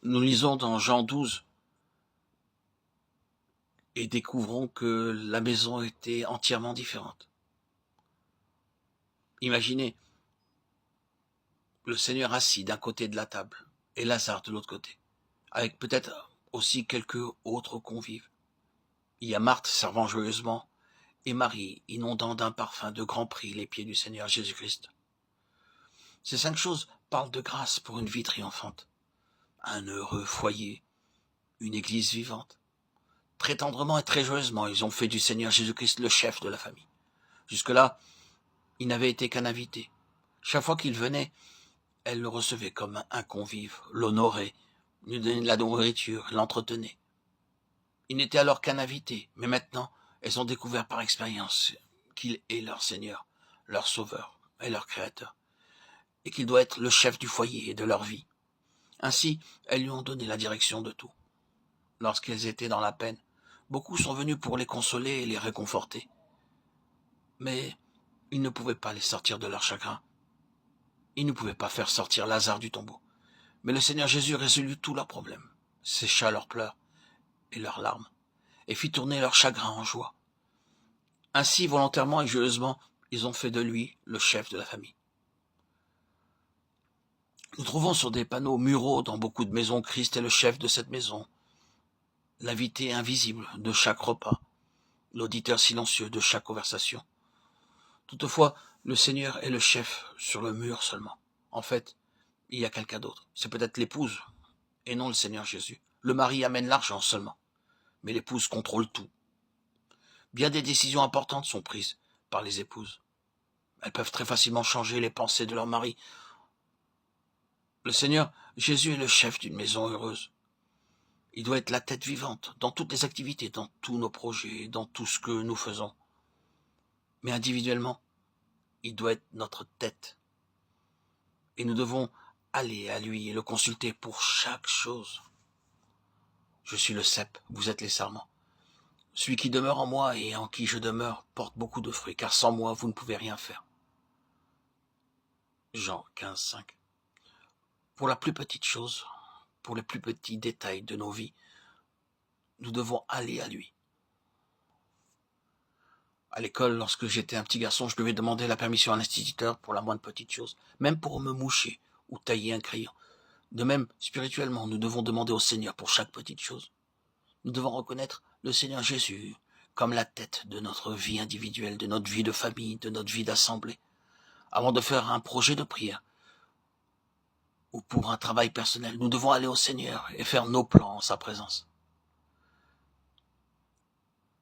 Nous lisons dans Jean 12 et découvrons que la maison était entièrement différente. Imaginez le Seigneur assis d'un côté de la table et Lazare de l'autre côté, avec peut-être aussi quelques autres convives. Il y a Marthe servant joyeusement et Marie inondant d'un parfum de grand prix les pieds du Seigneur Jésus-Christ. Ces 5 choses parlent de grâce pour une vie triomphante, un heureux foyer, une église vivante. Très tendrement et très joyeusement, ils ont fait du Seigneur Jésus-Christ le chef de la famille. Jusque-là, il n'avait été qu'un invité. Chaque fois qu'il venait, elle le recevait comme un convive, l'honorait, lui donnait de la nourriture, l'entretenait. Il n'était alors qu'un invité, mais maintenant, elles ont découvert par expérience qu'il est leur Seigneur, leur Sauveur et leur Créateur, et qu'il doit être le chef du foyer et de leur vie. Ainsi, elles lui ont donné la direction de tout. Lorsqu'elles étaient dans la peine, beaucoup sont venus pour les consoler et les réconforter. Mais ils ne pouvaient pas les sortir de leur chagrin. Ils ne pouvaient pas faire sortir Lazare du tombeau. Mais le Seigneur Jésus résolut tous leurs problèmes, sécha leurs pleurs et leurs larmes, et fit tourner leur chagrin en joie. Ainsi, volontairement et joyeusement, ils ont fait de lui le chef de la famille. Nous trouvons sur des panneaux muraux dans beaucoup de maisons Christ est le chef de cette maison, l'invité invisible de chaque repas, l'auditeur silencieux de chaque conversation. Toutefois, le Seigneur est le chef sur le mur seulement. En fait, il y a quelqu'un d'autre. C'est peut-être l'épouse, et non le Seigneur Jésus. Le mari amène l'argent seulement, mais l'épouse contrôle tout. Bien des décisions importantes sont prises par les épouses. Elles peuvent très facilement changer les pensées de leur mari. Le Seigneur Jésus est le chef d'une maison heureuse. Il doit être la tête vivante dans toutes les activités, dans tous nos projets, dans tout ce que nous faisons. Mais individuellement, il doit être notre tête. Et nous devons aller à lui et le consulter pour chaque chose. Je suis le cep, vous êtes les sarments. Celui qui demeure en moi et en qui je demeure porte beaucoup de fruits, car sans moi, vous ne pouvez rien faire. Jean 15, 5. Pour la plus petite chose, pour les plus petits détails de nos vies, nous devons aller à lui. À l'école, lorsque j'étais un petit garçon, je devais demander la permission à l'instituteur pour la moindre petite chose, même pour me moucher ou tailler un crayon. De même, spirituellement, nous devons demander au Seigneur pour chaque petite chose. Nous devons reconnaître le Seigneur Jésus comme la tête de notre vie individuelle, de notre vie de famille, de notre vie d'assemblée. Avant de faire un projet de prière ou pour un travail personnel, nous devons aller au Seigneur et faire nos plans en sa présence.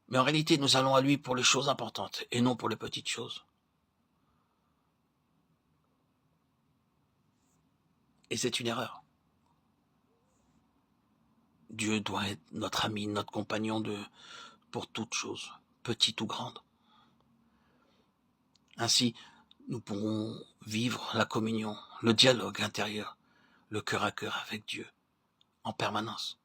Mais en réalité, nous allons à lui pour les choses importantes et non pour les petites choses. Et c'est une erreur. Dieu doit être notre ami, notre compagnon pour toute chose, petite ou grande. Ainsi, nous pourrons vivre la communion, le dialogue intérieur, le cœur à cœur avec Dieu, en permanence.